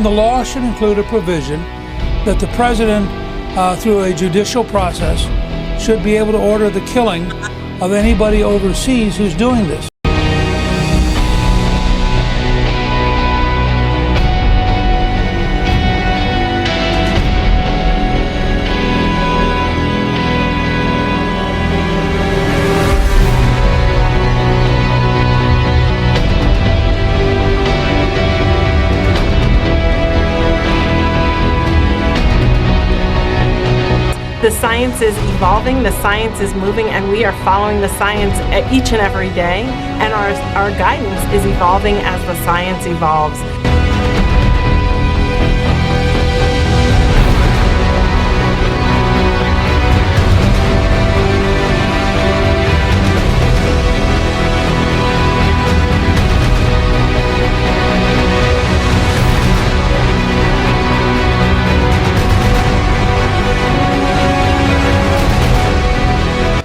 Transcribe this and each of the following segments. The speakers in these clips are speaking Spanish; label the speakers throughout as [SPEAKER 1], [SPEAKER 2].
[SPEAKER 1] And the law should include a provision that the president, through a judicial process, should be able to order the killing of anybody overseas who's doing this.
[SPEAKER 2] The science is evolving, the science is moving, and we are following the science each and every day, and our guidance is evolving as the science evolves.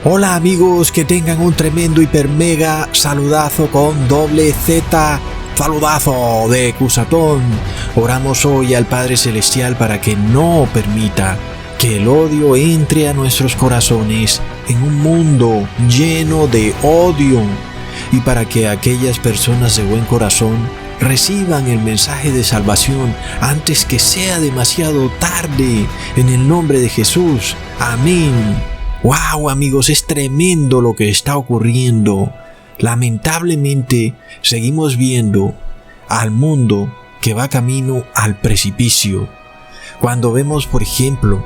[SPEAKER 3] Hola amigos, que tengan un tremendo hiper mega saludazo con doble Z, saludazo de Cusatón. Oramos hoy al Padre Celestial para que no permita que el odio entre a nuestros corazones en un mundo lleno de odio, y para que aquellas personas de buen corazón reciban el mensaje de salvación antes que sea demasiado tarde, en el nombre de Jesús. Amén. ¡Wow, amigos! Es tremendo lo que está ocurriendo. Lamentablemente, seguimos viendo al mundo que va camino al precipicio. Cuando vemos, por ejemplo,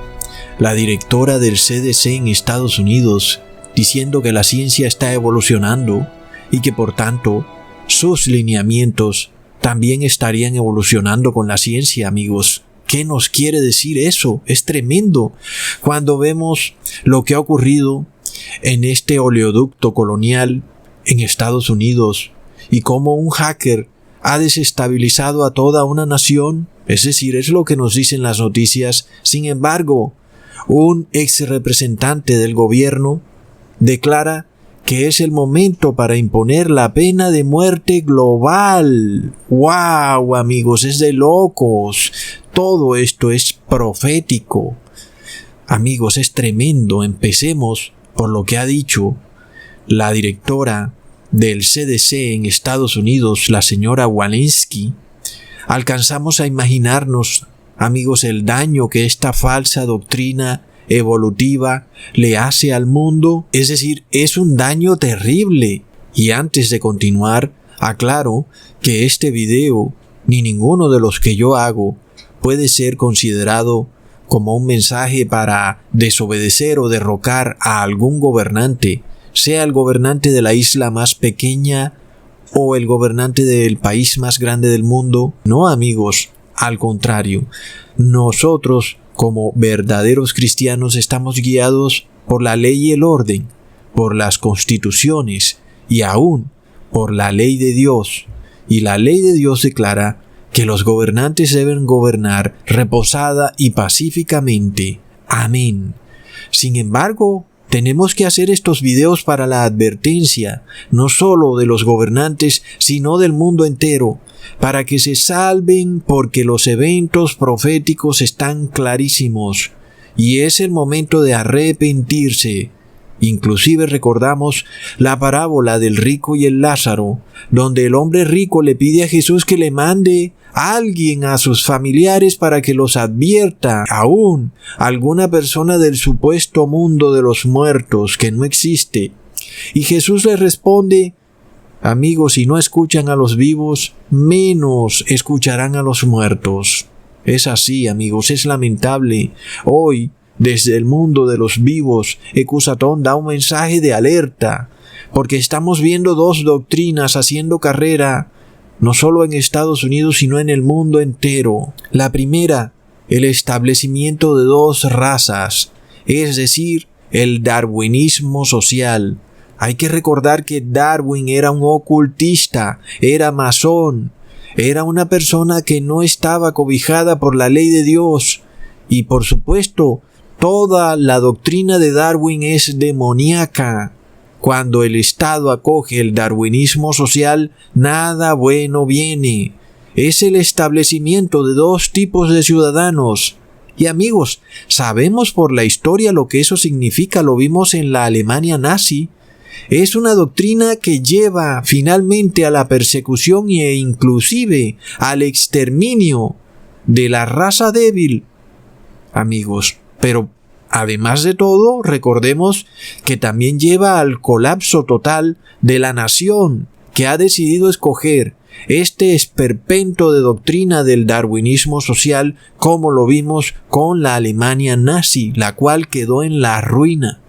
[SPEAKER 3] la directora del CDC en Estados Unidos diciendo que la ciencia está evolucionando y que, por tanto, sus lineamientos también estarían evolucionando con la ciencia, amigos. ¿Qué nos quiere decir eso? Es tremendo. Cuando vemos lo que ha ocurrido en este oleoducto colonial en Estados Unidos y cómo un hacker ha desestabilizado a toda una nación, es decir, es lo que nos dicen las noticias. Sin embargo, un ex representante del gobierno declara que es el momento para imponer la pena de muerte global. ¡Wow, amigos! Es de locos. Todo esto es profético. Amigos, es tremendo. Empecemos por lo que ha dicho la directora del CDC en Estados Unidos, la señora Walensky. Alcanzamos a imaginarnos, amigos, el daño que esta falsa doctrina evolutiva le hace al mundo. Es decir, es un daño terrible. Y antes de continuar, aclaro que este video, ni ninguno de los que yo hago, puede ser considerado como un mensaje para desobedecer o derrocar a algún gobernante, sea el gobernante de la isla más pequeña o el gobernante del país más grande del mundo. No, amigos, al contrario, nosotros como verdaderos cristianos estamos guiados por la ley y el orden, por las constituciones y aún por la ley de Dios. Y la ley de Dios declara que los gobernantes deben gobernar reposada y pacíficamente. Amén. Sin embargo, tenemos que hacer estos videos para la advertencia, no solo de los gobernantes, sino del mundo entero, para que se salven, porque los eventos proféticos están clarísimos y es el momento de arrepentirse. Inclusive recordamos la parábola del rico y el Lázaro, donde el hombre rico le pide a Jesús que le mande a alguien a sus familiares para que los advierta, aún alguna persona del supuesto mundo de los muertos que no existe. Y Jesús le responde: amigos, si no escuchan a los vivos, menos escucharán a los muertos. Es así, amigos, es lamentable. Hoy, desde el mundo de los vivos, Ecusatón da un mensaje de alerta, porque estamos viendo dos doctrinas haciendo carrera, no solo en Estados Unidos, sino en el mundo entero. La primera, el establecimiento de dos razas, es decir, el darwinismo social. Hay que recordar que Darwin era un ocultista, era masón, era una persona que no estaba cobijada por la ley de Dios. Y por supuesto, toda la doctrina de Darwin es demoníaca. Cuando el Estado acoge el darwinismo social, nada bueno viene. es el establecimiento de dos tipos de ciudadanos. Y amigos, sabemos por la historia lo que eso significa, lo vimos en la Alemania nazi. Es una doctrina que lleva finalmente a la persecución e inclusive al exterminio de la raza débil, amigos. Pero además de todo, recordemos que también lleva al colapso total de la nación que ha decidido escoger este esperpento de doctrina del darwinismo social, como lo vimos con la Alemania nazi, la cual quedó en la ruina.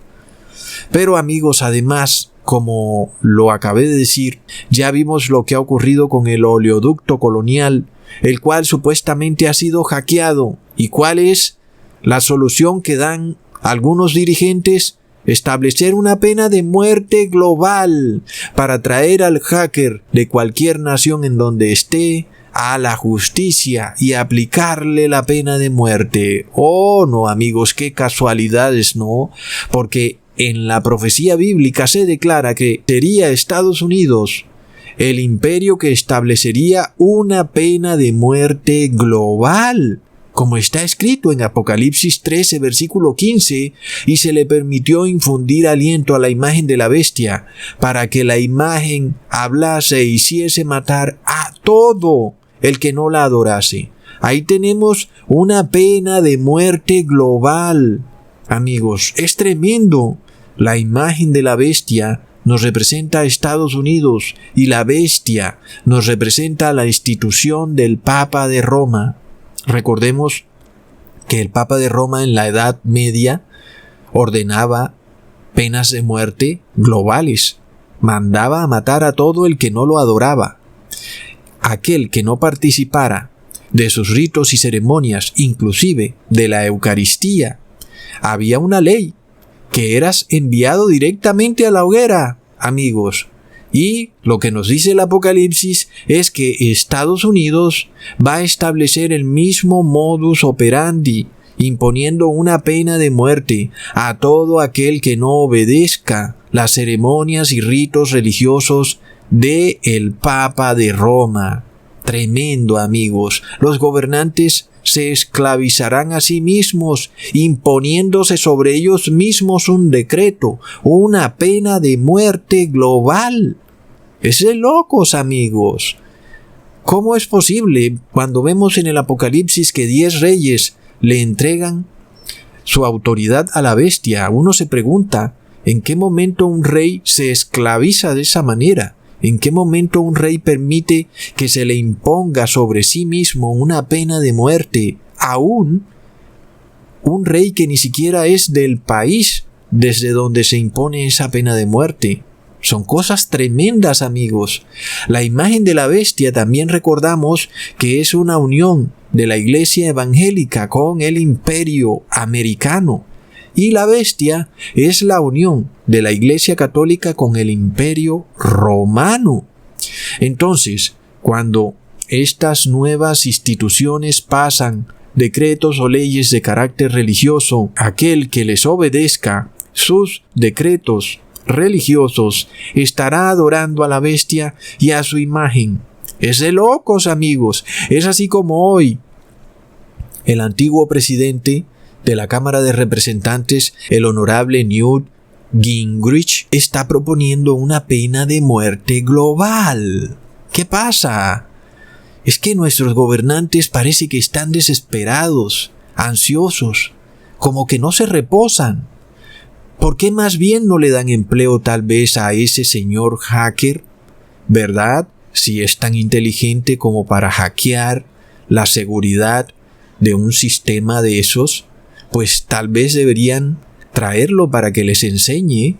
[SPEAKER 3] Pero amigos, además, como lo acabé de decir, ya vimos lo que ha ocurrido con el oleoducto colonial, el cual supuestamente ha sido hackeado. ¿Y cuál es la solución que dan algunos dirigentes? Establecer una pena de muerte global para traer al hacker de cualquier nación en donde esté a la justicia y aplicarle la pena de muerte. Oh, no, amigos, qué casualidades, ¿no? Porque en la profecía bíblica se declara que sería Estados Unidos el imperio que establecería una pena de muerte global, como está escrito en Apocalipsis 13, versículo 15, y se le permitió infundir aliento a la imagen de la bestia, para que la imagen hablase e hiciese matar a todo el que no la adorase. Ahí tenemos una pena de muerte global. Amigos, es tremendo. La imagen de la bestia nos representa a Estados Unidos y la bestia nos representa a la institución del Papa de Roma. Recordemos que el Papa de Roma en la Edad Media ordenaba penas de muerte globales. Mandaba a matar a todo el que no lo adoraba. Aquel que no participara de sus ritos y ceremonias, inclusive de la Eucaristía. Había una ley que eras enviado directamente a la hoguera, amigos. Y lo que nos dice el Apocalipsis es que Estados Unidos va a establecer el mismo modus operandi, imponiendo una pena de muerte a todo aquel que no obedezca las ceremonias y ritos religiosos de el Papa de Roma. Tremendo, amigos. Los gobernantes se esclavizarán a sí mismos, imponiéndose sobre ellos mismos un decreto, una pena de muerte global. Es de locos, amigos. ¿Cómo es posible cuando vemos en el Apocalipsis que 10 reyes le entregan su autoridad a la bestia? Uno se pregunta, ¿en qué momento un rey se esclaviza de esa manera? ¿En qué momento un rey permite que se le imponga sobre sí mismo una pena de muerte? Aún un rey que ni siquiera es del país desde donde se impone esa pena de muerte. Son cosas tremendas, amigos. La imagen de la bestia también recordamos que es una unión de la iglesia evangélica con el imperio americano. Y la bestia es la unión de la Iglesia Católica con el Imperio Romano. Entonces, cuando estas nuevas instituciones pasan decretos o leyes de carácter religioso, aquel que les obedezca sus decretos religiosos estará adorando a la bestia y a su imagen. Es de locos, amigos. Es así como hoy el antiguo presidente de la Cámara de Representantes, el honorable Newt Gingrich, está proponiendo una pena de muerte global. ¿Qué pasa? Es que nuestros gobernantes parece que están desesperados, ansiosos, como que no se reposan. ¿Por qué más bien no le dan empleo tal vez a ese señor hacker? ¿Verdad? Si es tan inteligente como para hackear la seguridad de un sistema de esos, pues tal vez deberían traerlo para que les enseñe.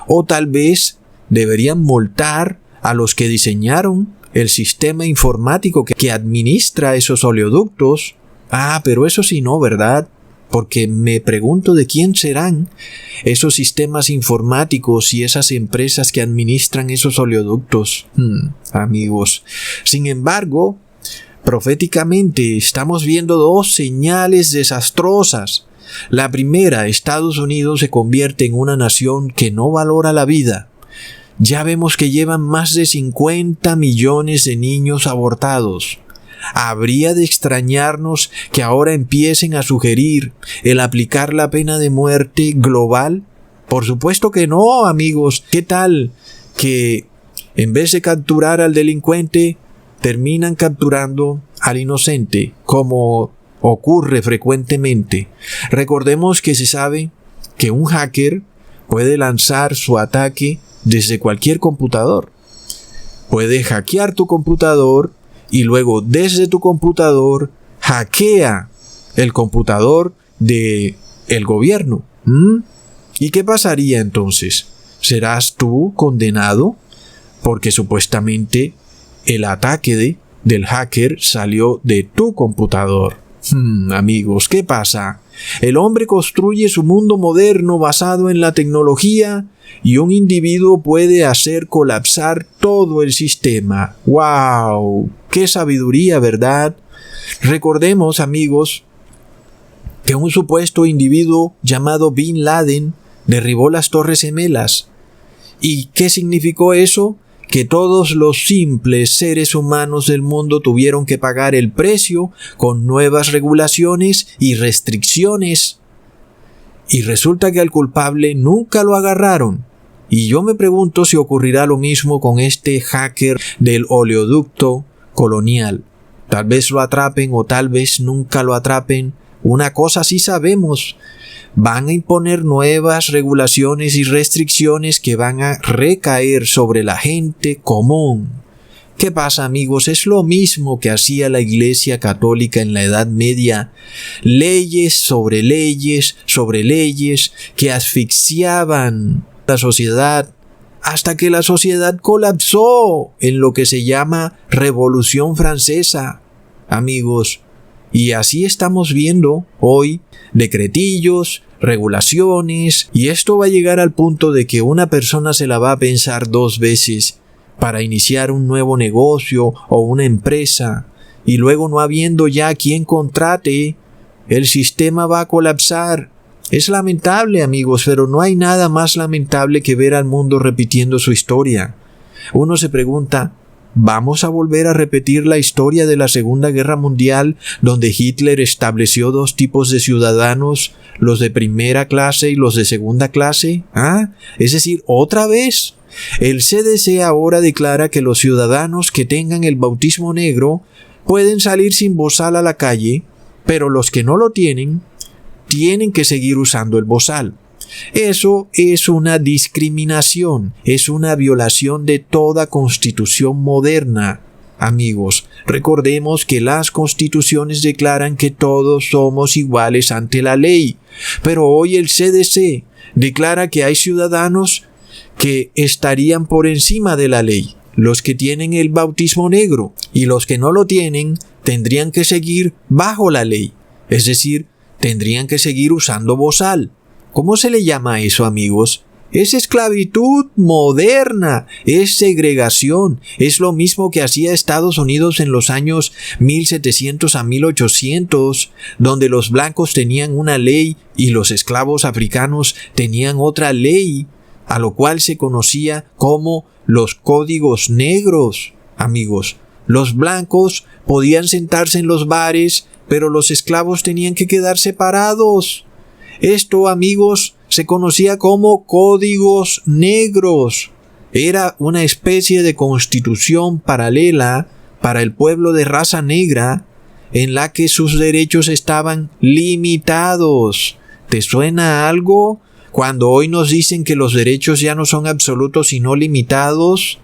[SPEAKER 3] O tal vez deberían multar a los que diseñaron el sistema informático que administra esos oleoductos. Pero eso sí no, ¿verdad? Porque me pregunto de quién serán esos sistemas informáticos y esas empresas que administran esos oleoductos. Amigos. Sin embargo, proféticamente estamos viendo dos señales desastrosas. La primera, Estados Unidos se convierte en una nación que no valora la vida, Ya vemos que llevan más de 50 millones de niños abortados. ¿Habría de extrañarnos que ahora empiecen a sugerir el aplicar la pena de muerte global? Por supuesto que no, amigos. ¿Qué tal que en vez de capturar al delincuente, terminan capturando al inocente, como ocurre frecuentemente? Recordemos que se sabe que un hacker puede lanzar su ataque desde cualquier computador. Puede hackear tu computador y luego desde tu computador hackea el computador del gobierno. ¿Y qué pasaría entonces? ¿Serás tú condenado? Porque supuestamente el ataque del hacker salió de tu computador. Amigos, ¿qué pasa? El hombre construye su mundo moderno basado en la tecnología y un individuo puede hacer colapsar todo el sistema. ¡Wow! ¡Qué sabiduría!, ¿verdad? Recordemos, amigos, que un supuesto individuo llamado Bin Laden derribó las Torres Gemelas. ¿Y qué significó eso? Que todos los simples seres humanos del mundo tuvieron que pagar el precio con nuevas regulaciones y restricciones. Y resulta que al culpable nunca lo agarraron. Y yo me pregunto si ocurrirá lo mismo con este hacker del oleoducto colonial. Tal vez lo atrapen o tal vez nunca lo atrapen. Una cosa sí sabemos: van a imponer nuevas regulaciones y restricciones que van a recaer sobre la gente común. ¿Qué pasa, amigos? Es lo mismo que hacía la Iglesia Católica en la Edad Media. Leyes sobre leyes sobre leyes que asfixiaban la sociedad hasta que la sociedad colapsó en lo que se llama Revolución Francesa, amigos. Y así estamos viendo hoy decretillos, regulaciones, y esto va a llegar al punto de que una persona se la va a pensar 2 veces para iniciar un nuevo negocio o una empresa, y luego no habiendo ya quien contrate, el sistema va a colapsar. Es lamentable, amigos, pero no hay nada más lamentable que ver al mundo repitiendo su historia. Uno se pregunta, ¿vamos a volver a repetir la historia de la Segunda Guerra Mundial, donde Hitler estableció 2 tipos de ciudadanos, los de primera clase y los de segunda clase? Es decir, ¿otra vez? El CDC ahora declara que los ciudadanos que tengan el bautismo negro pueden salir sin bozal a la calle, pero los que no lo tienen que seguir usando el bozal. Eso es una discriminación, es una violación de toda constitución moderna. Amigos, recordemos que las constituciones declaran que todos somos iguales ante la ley, pero hoy el CDC declara que hay ciudadanos que estarían por encima de la ley, los que tienen el bautismo negro, y los que no lo tienen tendrían que seguir bajo la ley, es decir, tendrían que seguir usando bozal. ¿Cómo se le llama eso, amigos? Es esclavitud moderna, es segregación, es lo mismo que hacía Estados Unidos en los años 1700 a 1800, donde los blancos tenían una ley y los esclavos africanos tenían otra ley, a lo cual se conocía como los códigos negros. Amigos, los blancos podían sentarse en los bares, pero los esclavos tenían que quedar separados. Esto, amigos, se conocía como códigos negros. Era una especie de constitución paralela para el pueblo de raza negra, en la que sus derechos estaban limitados. ¿Te suena algo? Cuando hoy nos dicen que los derechos ya no son absolutos sino limitados.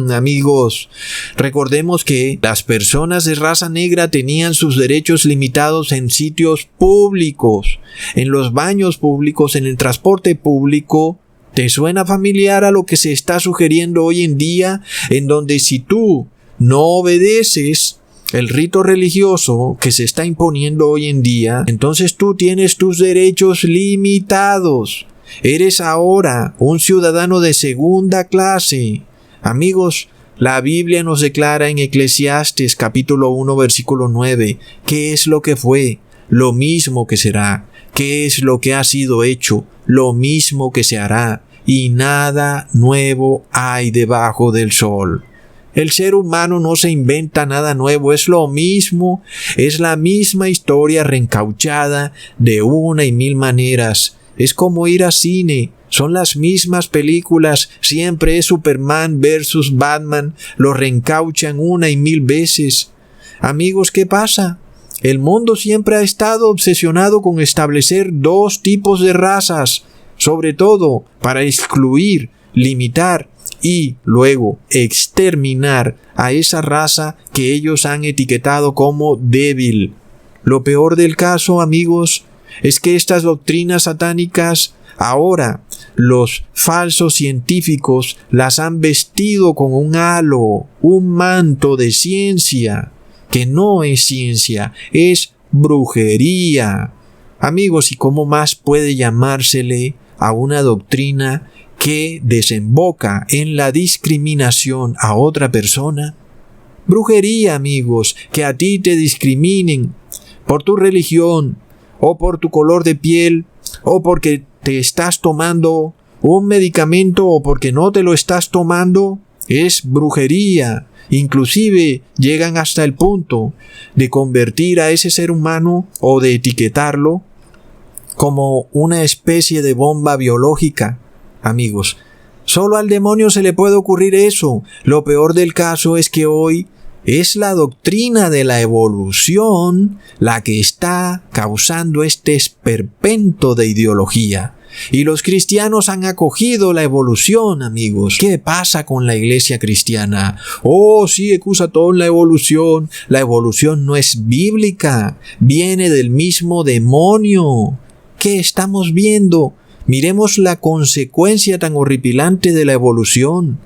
[SPEAKER 3] Amigos, recordemos que las personas de raza negra tenían sus derechos limitados en sitios públicos, en los baños públicos, en el transporte público. ¿Te suena familiar a lo que se está sugiriendo hoy en día, en donde si tú no obedeces el rito religioso que se está imponiendo hoy en día, entonces tú tienes tus derechos limitados? Eres ahora un ciudadano de segunda clase. Amigos, la Biblia nos declara en Eclesiastes capítulo 1 versículo 9, ¿qué es lo que fue? Lo mismo que será. ¿Qué es lo que ha sido hecho? Lo mismo que se hará. y nada nuevo hay debajo del sol. El ser humano no se inventa nada nuevo, es lo mismo, es la misma historia reencauchada de una y mil maneras. Es como ir a cine, son las mismas películas, siempre es Superman versus Batman, lo reencauchan una y mil veces. Amigos, ¿qué pasa? El mundo siempre ha estado obsesionado con establecer dos tipos de razas, sobre todo para excluir, limitar y luego exterminar a esa raza que ellos han etiquetado como débil. Lo peor del caso, amigos, es que estas doctrinas satánicas ahora los falsos científicos las han vestido con un halo, un manto de ciencia, que no es ciencia, es brujería. Amigos, ¿y cómo más puede llamársele a una doctrina que desemboca en la discriminación a otra persona? Brujería, amigos, que a ti te discriminen por tu religión, o por tu color de piel, o porque te estás tomando un medicamento, o porque no te lo estás tomando, es brujería. Inclusive llegan hasta el punto de convertir a ese ser humano o de etiquetarlo como una especie de bomba biológica. Amigos, solo al demonio se le puede ocurrir eso. Lo peor del caso es que hoy es la doctrina de la evolución la que está causando este esperpento de ideología. Y los cristianos han acogido la evolución, amigos. ¿Qué pasa con la iglesia cristiana? Oh, sí, Ecusatón, la evolución no es bíblica, viene del mismo demonio. ¿Qué estamos viendo? Miremos la consecuencia tan horripilante de la evolución.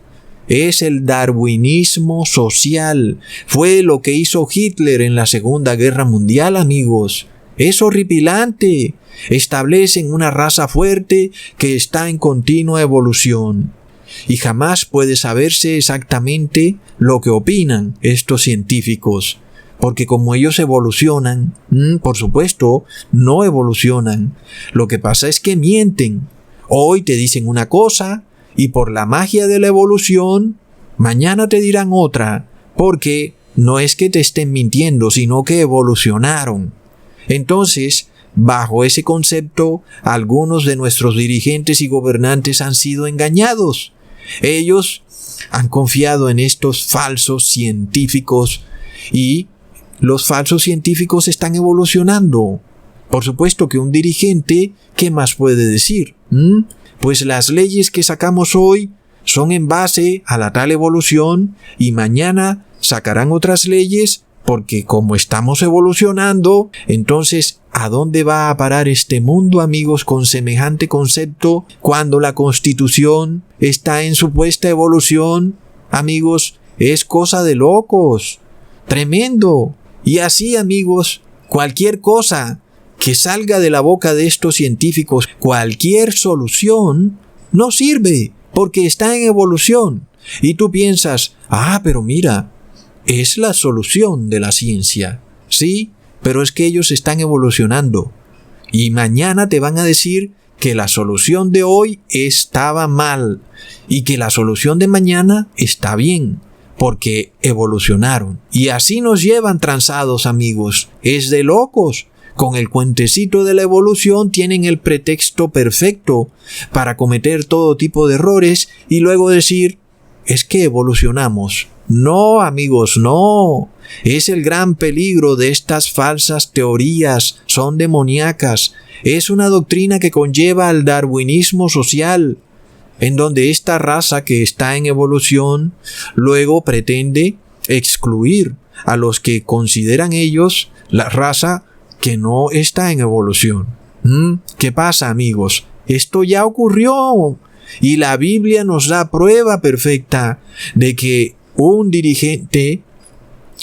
[SPEAKER 3] Es el darwinismo social. Fue lo que hizo Hitler en la Segunda Guerra Mundial, amigos. Es horripilante. Establecen una raza fuerte que está en continua evolución. Y jamás puede saberse exactamente lo que opinan estos científicos. Porque como ellos evolucionan, por supuesto, no evolucionan. Lo que pasa es que mienten. Hoy te dicen una cosa y por la magia de la evolución, mañana te dirán otra. Porque no es que te estén mintiendo, sino que evolucionaron. Entonces, bajo ese concepto, algunos de nuestros dirigentes y gobernantes han sido engañados. Ellos han confiado en estos falsos científicos y los falsos científicos están evolucionando. Por supuesto que un dirigente, ¿qué más puede decir? Pues las leyes que sacamos hoy son en base a la tal evolución y mañana sacarán otras leyes porque como estamos evolucionando, entonces ¿a dónde va a parar este mundo, amigos, con semejante concepto cuando la Constitución está en supuesta evolución? Amigos, es cosa de locos. Tremendo. Y así, amigos, cualquier cosa que salga de la boca de estos científicos, cualquier solución, no sirve porque está en evolución. Y tú piensas, pero mira, es la solución de la ciencia. Sí, pero es que ellos están evolucionando. Y mañana te van a decir que la solución de hoy estaba mal y que la solución de mañana está bien, porque evolucionaron. Y así nos llevan transados, amigos. Es de locos. Con el cuentecito de la evolución tienen el pretexto perfecto para cometer todo tipo de errores y luego decir, es que evolucionamos. No, amigos, no. Es el gran peligro de estas falsas teorías. Son demoníacas. Es una doctrina que conlleva al darwinismo social, en donde esta raza que está en evolución luego pretende excluir a los que consideran ellos la raza que no está en evolución. ¿Qué pasa, amigos? Esto ya ocurrió y la Biblia nos da prueba perfecta de que un dirigente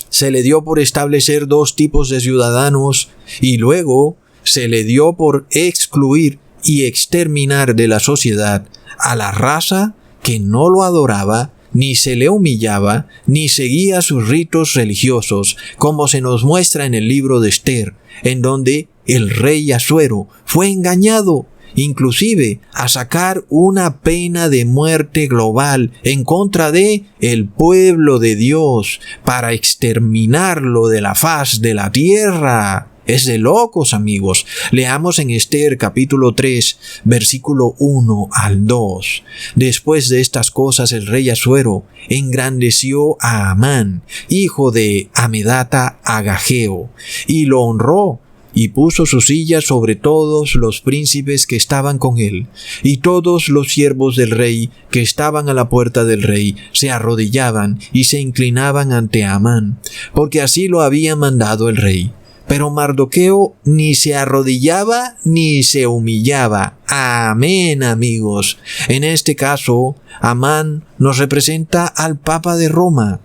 [SPEAKER 3] se le dio por establecer dos tipos de ciudadanos y luego se le dio por excluir y exterminar de la sociedad a la raza que no lo adoraba, ni se le humillaba, ni seguía sus ritos religiosos, como se nos muestra en el libro de Esther, en donde el rey Asuero fue engañado inclusive a sacar una pena de muerte global en contra de el pueblo de Dios para exterminarlo de la faz de la tierra. Es de locos, amigos. Leamos en Esther capítulo 3, versículo 1 al 2. Después de estas cosas el rey Asuero engrandeció a Amán, hijo de Amedata Agageo, y lo honró, y puso su silla sobre todos los príncipes que estaban con él, y todos los siervos del rey que estaban a la puerta del rey se arrodillaban y se inclinaban ante Amán, porque así lo había mandado el rey. Pero Mardoqueo ni se arrodillaba ni se humillaba. Amén, amigos. En este caso, Amán nos representa al Papa de Roma,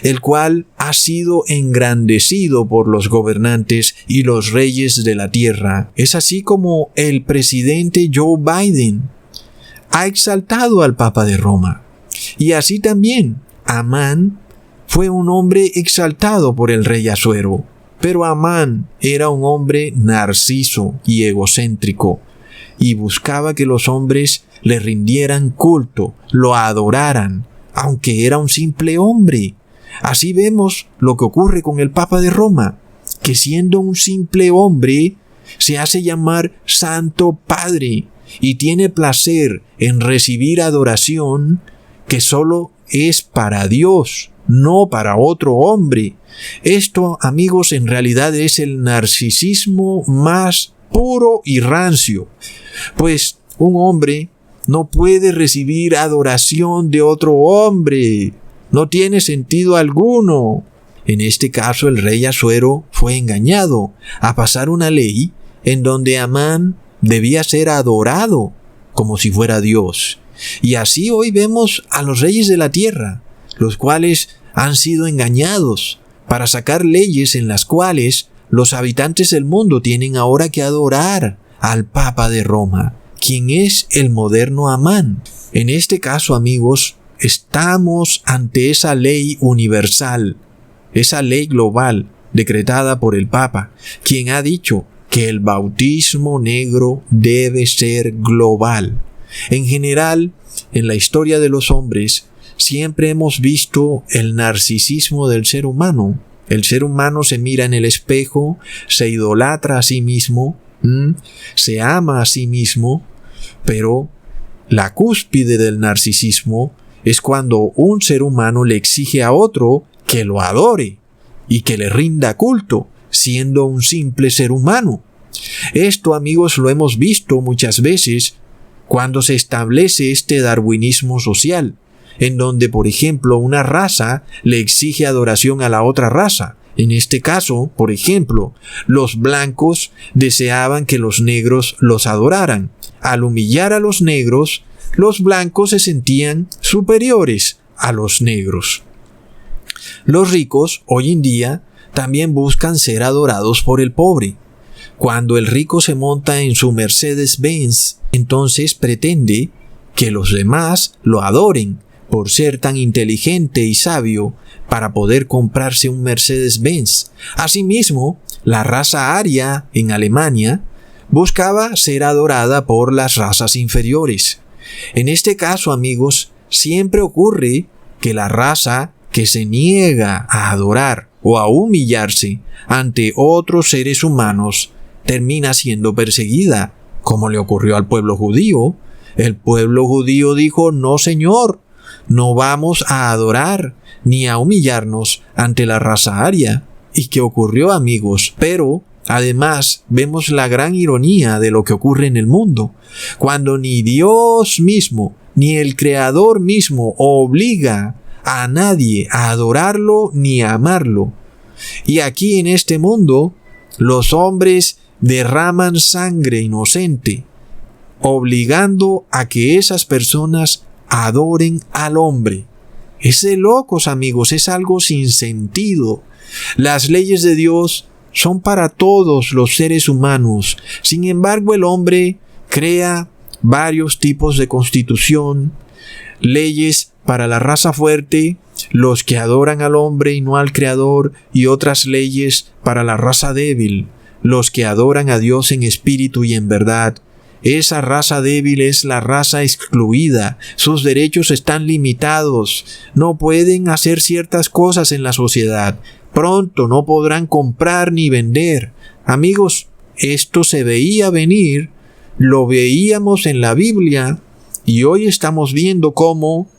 [SPEAKER 3] el cual ha sido engrandecido por los gobernantes y los reyes de la tierra. Es así como el presidente Joe Biden ha exaltado al Papa de Roma. Y así también, Amán fue un hombre exaltado por el rey Asuero. Pero Amán era un hombre narciso y egocéntrico, y buscaba que los hombres le rindieran culto, lo adoraran, aunque era un simple hombre. Así vemos lo que ocurre con el Papa de Roma, que siendo un simple hombre, se hace llamar Santo Padre, y tiene placer en recibir adoración que solo es para Dios, no para otro hombre. Esto, amigos, en realidad es el narcisismo más puro y rancio, pues un hombre no puede recibir adoración de otro hombre. No tiene sentido alguno. En este caso, el rey Asuero fue engañado a pasar una ley en donde Amán debía ser adorado como si fuera Dios. Y así hoy vemos a los reyes de la tierra, los cuales han sido engañados para sacar leyes en las cuales los habitantes del mundo tienen ahora que adorar al Papa de Roma, quien es el moderno Amán. En este caso, amigos, estamos ante esa ley universal, esa ley global decretada por el Papa, quien ha dicho que el bautismo negro debe ser global. En general, en la historia de los hombres, siempre hemos visto el narcisismo del ser humano. El ser humano se mira en el espejo, se idolatra a sí mismo, se ama a sí mismo, pero la cúspide del narcisismo es cuando un ser humano le exige a otro que lo adore y que le rinda culto, siendo un simple ser humano. Esto, amigos, lo hemos visto muchas veces cuando se establece este darwinismo social, en donde, por ejemplo, una raza le exige adoración a la otra raza. En este caso, por ejemplo, los blancos deseaban que los negros los adoraran. Al humillar a los negros, los blancos se sentían superiores a los negros. Los ricos, hoy en día, también buscan ser adorados por el pobre. Cuando el rico se monta en su Mercedes-Benz, entonces pretende que los demás lo adoren por ser tan inteligente y sabio para poder comprarse un Mercedes-Benz. Asimismo, la raza aria en Alemania buscaba ser adorada por las razas inferiores. En este caso, amigos, siempre ocurre que la raza que se niega a adorar o a humillarse ante otros seres humanos termina siendo perseguida, como le ocurrió al pueblo judío. El pueblo judío dijo: no, señor, no vamos a adorar ni a humillarnos ante la raza aria. ¿Y qué ocurrió, amigos? Pero además vemos la gran ironía de lo que ocurre en el mundo, cuando ni Dios mismo ni el Creador mismo obliga a nadie a adorarlo ni a amarlo. Y aquí en este mundo los hombres derraman sangre inocente, obligando a que esas personas adoren al hombre. Es de locos, amigos, es algo sin sentido. Las leyes de Dios son para todos los seres humanos. Sin embargo, el hombre crea varios tipos de constitución, leyes para la raza fuerte, los que adoran al hombre y no al Creador, y otras leyes para la raza débil, los que adoran a Dios en espíritu y en verdad. Esa raza débil es la raza excluida. Sus derechos están limitados. No pueden hacer ciertas cosas en la sociedad. Pronto no podrán comprar ni vender. Amigos, esto se veía venir, lo veíamos en la Biblia y hoy estamos viendo cómo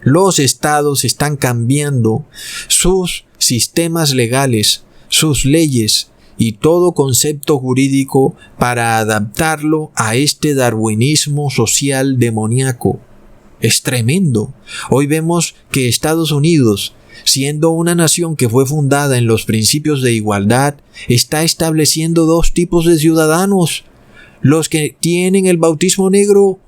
[SPEAKER 3] los estados están cambiando sus sistemas legales, sus leyes y todo concepto jurídico para adaptarlo a este darwinismo social demoníaco. Es tremendo. Hoy vemos que Estados Unidos, siendo una nación que fue fundada en los principios de igualdad, está estableciendo dos tipos de ciudadanos. Los que tienen el bautismo negro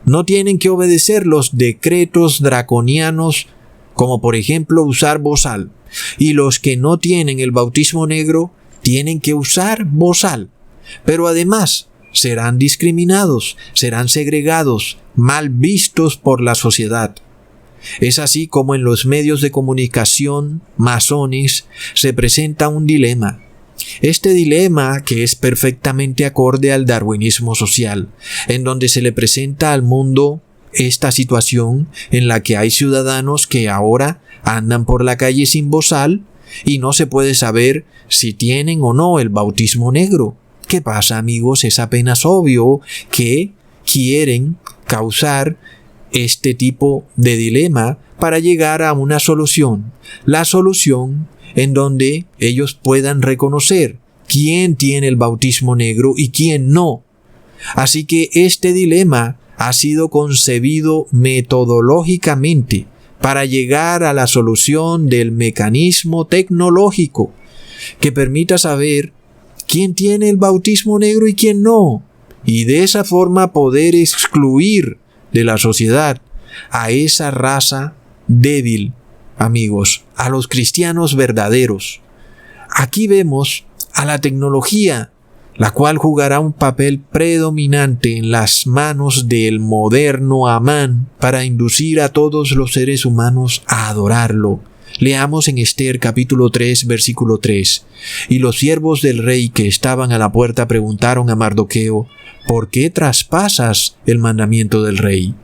[SPEAKER 3] no tienen que obedecer los decretos draconianos, como por ejemplo usar bozal. Y los que no tienen el bautismo negro tienen que usar bozal. Pero además serán discriminados, serán segregados, mal vistos por la sociedad. Es así como en los medios de comunicación masones se presenta un dilema. Este dilema que es perfectamente acorde al darwinismo social, en donde se le presenta al mundo esta situación en la que hay ciudadanos que ahora andan por la calle sin bozal y no se puede saber si tienen o no el bautismo negro. ¿Qué pasa, amigos? Es apenas obvio que quieren causar este tipo de dilema para llegar a una solución. La solución en donde ellos puedan reconocer quién tiene el bautismo negro y quién no. Así que este dilema ha sido concebido metodológicamente para llegar a la solución del mecanismo tecnológico que permita saber quién tiene el bautismo negro y quién no, y de esa forma poder excluir de la sociedad a esa raza débil, amigos, a los cristianos verdaderos. Aquí vemos a la tecnología, la cual jugará un papel predominante en las manos del moderno Amán para inducir a todos los seres humanos a adorarlo. Leamos en Esther capítulo 3, versículo 3. Y los siervos del rey que estaban a la puerta preguntaron a Mardoqueo: ¿por qué traspasas el mandamiento del rey?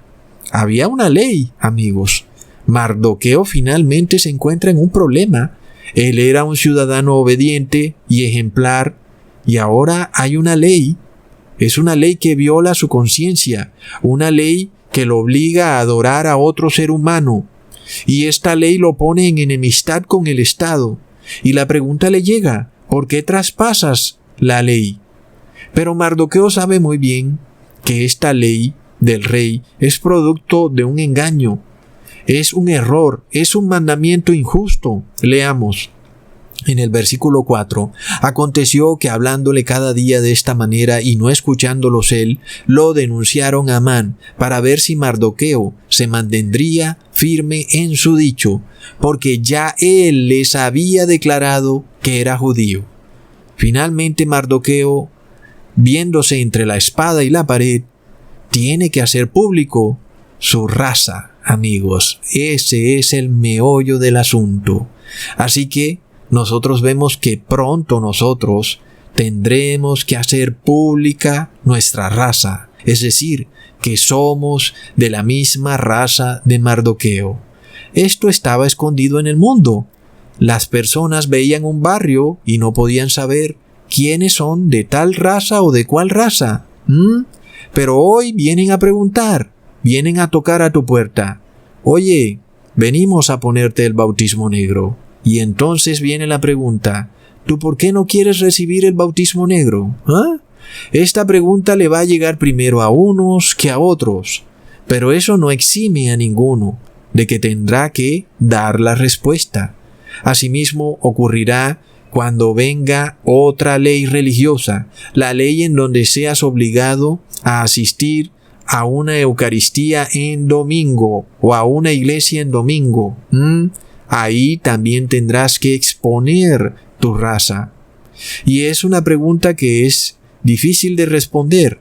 [SPEAKER 3] Había una ley, amigos. Mardoqueo finalmente se encuentra en un problema. Él era un ciudadano obediente y ejemplar, y ahora hay una ley. Es una ley que viola su conciencia, una ley que lo obliga a adorar a otro ser humano. Y esta ley lo pone en enemistad con el Estado. Y la pregunta le llega: ¿por qué traspasas la ley? Pero Mardoqueo sabe muy bien que esta ley del rey es producto de un engaño. Es un error, es un mandamiento injusto. Leamos en el versículo 4. Aconteció que hablándole cada día de esta manera y no escuchándolos él, lo denunciaron a Amán para ver si Mardoqueo se mantendría firme en su dicho, porque ya él les había declarado que era judío. Finalmente Mardoqueo, viéndose entre la espada y la pared, tiene que hacer público su raza, amigos. Ese es el meollo del asunto. Así que nosotros vemos que pronto nosotros tendremos que hacer pública nuestra raza, es decir, que somos de la misma raza de Mardoqueo. Esto estaba escondido en el mundo. Las personas veían un barrio y no podían saber quiénes son de tal raza o de cuál raza. Pero hoy vienen a preguntar, vienen a tocar a tu puerta. Oye, venimos a ponerte el bautismo negro. Y entonces viene la pregunta: ¿tú por qué no quieres recibir el bautismo negro? Esta pregunta le va a llegar primero a unos que a otros, pero eso no exime a ninguno de que tendrá que dar la respuesta. Asimismo ocurrirá cuando venga otra ley religiosa, la ley en donde seas obligado a asistir a una Eucaristía en domingo o a una iglesia en domingo. Ahí también tendrás que exponer tu raza. Y es una pregunta que es difícil de responder,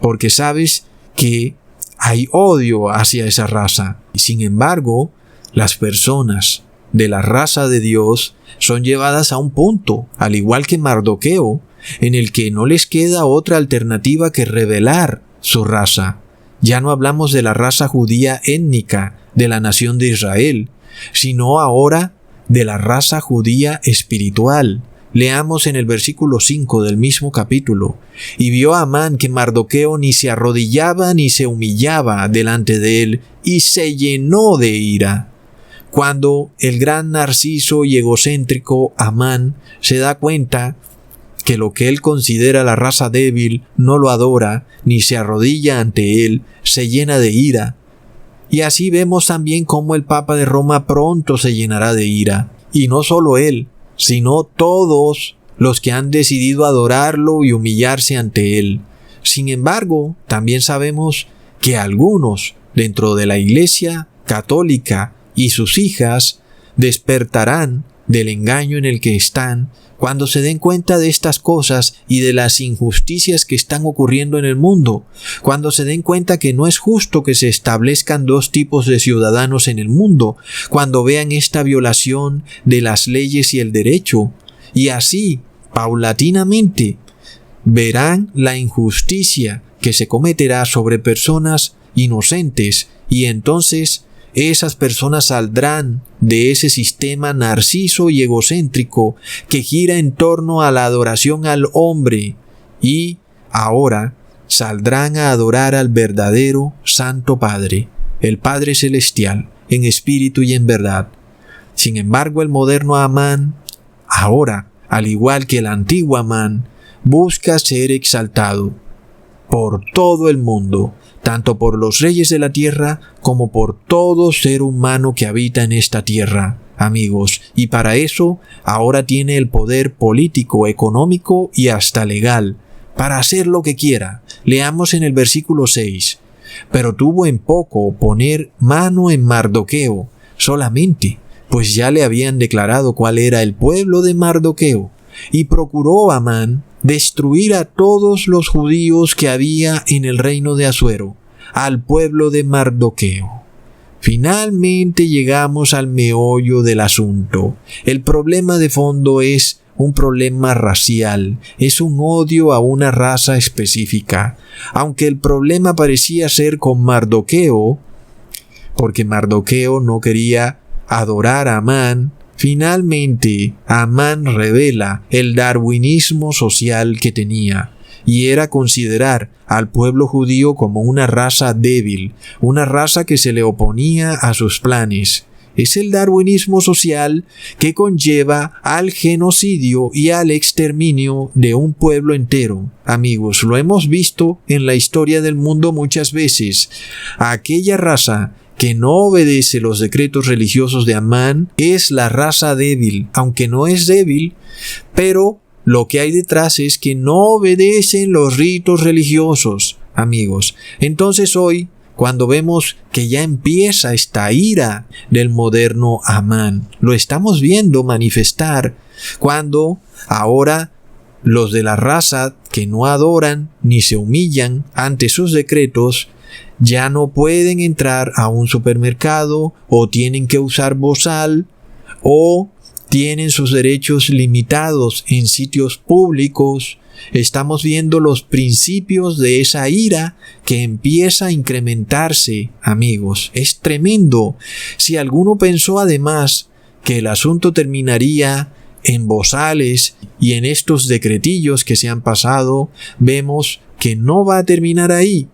[SPEAKER 3] porque sabes que hay odio hacia esa raza. Y sin embargo, las personas de la raza de Dios son llevadas a un punto, al igual que Mardoqueo, en el que no les queda otra alternativa que revelar su raza. Ya no hablamos de la raza judía étnica de la nación de Israel, sino ahora de la raza judía espiritual. Leamos en el versículo 5 del mismo capítulo. Y vio Amán que Mardoqueo ni se arrodillaba ni se humillaba delante de él, y se llenó de ira. Cuando el gran narciso y egocéntrico Amán se da cuenta que lo que él considera la raza débil no lo adora ni se arrodilla ante él, se llena de ira. Y así vemos también cómo el Papa de Roma pronto se llenará de ira. Y no solo él, sino todos los que han decidido adorarlo y humillarse ante él. Sin embargo, también sabemos que algunos dentro de la Iglesia católica y sus hijas despertarán del engaño en el que están cuando se den cuenta de estas cosas y de las injusticias que están ocurriendo en el mundo, cuando se den cuenta que no es justo que se establezcan dos tipos de ciudadanos en el mundo, cuando vean esta violación de las leyes y el derecho, y así, paulatinamente, verán la injusticia que se cometerá sobre personas inocentes, y entonces esas personas saldrán de ese sistema narciso y egocéntrico que gira en torno a la adoración al hombre, y ahora saldrán a adorar al verdadero Santo Padre, el Padre Celestial, en espíritu y en verdad. Sin embargo, el moderno Amán, ahora, al igual que el antiguo Amán, busca ser exaltado por todo el mundo, tanto por los reyes de la tierra como por todo ser humano que habita en esta tierra, amigos. Y para eso ahora tiene el poder político, económico y hasta legal, para hacer lo que quiera. Leamos en el versículo 6. Pero tuvo en poco poner mano en Mardoqueo solamente, pues ya le habían declarado cuál era el pueblo de Mardoqueo. Y procuró Amán destruir a todos los judíos que había en el reino de Asuero, al pueblo de Mardoqueo. Finalmente llegamos al meollo del asunto. El problema de fondo es un problema racial, es un odio a una raza específica. Aunque el problema parecía ser con Mardoqueo, porque Mardoqueo no quería adorar a Amán, finalmente Amán revela el darwinismo social que tenía, y era considerar al pueblo judío como una raza débil, una raza que se le oponía a sus planes. Es el darwinismo social que conlleva al genocidio y al exterminio de un pueblo entero. Amigos, lo hemos visto en la historia del mundo muchas veces. Aquella raza que no obedece los decretos religiosos de Amán es la raza débil, aunque no es débil, pero lo que hay detrás es que no obedecen los ritos religiosos, amigos. Entonces hoy, cuando vemos que ya empieza esta ira del moderno Amán, lo estamos viendo manifestar cuando ahora los de la raza que no adoran ni se humillan ante sus decretos ya no pueden entrar a un supermercado, o tienen que usar bozal, o tienen sus derechos limitados en sitios públicos. Estamos viendo los principios de esa ira que empieza a incrementarse, amigos. Es tremendo. Si alguno pensó además que el asunto terminaría en bozales y en estos decretillos que se han pasado, vemos que no va a terminar ahí.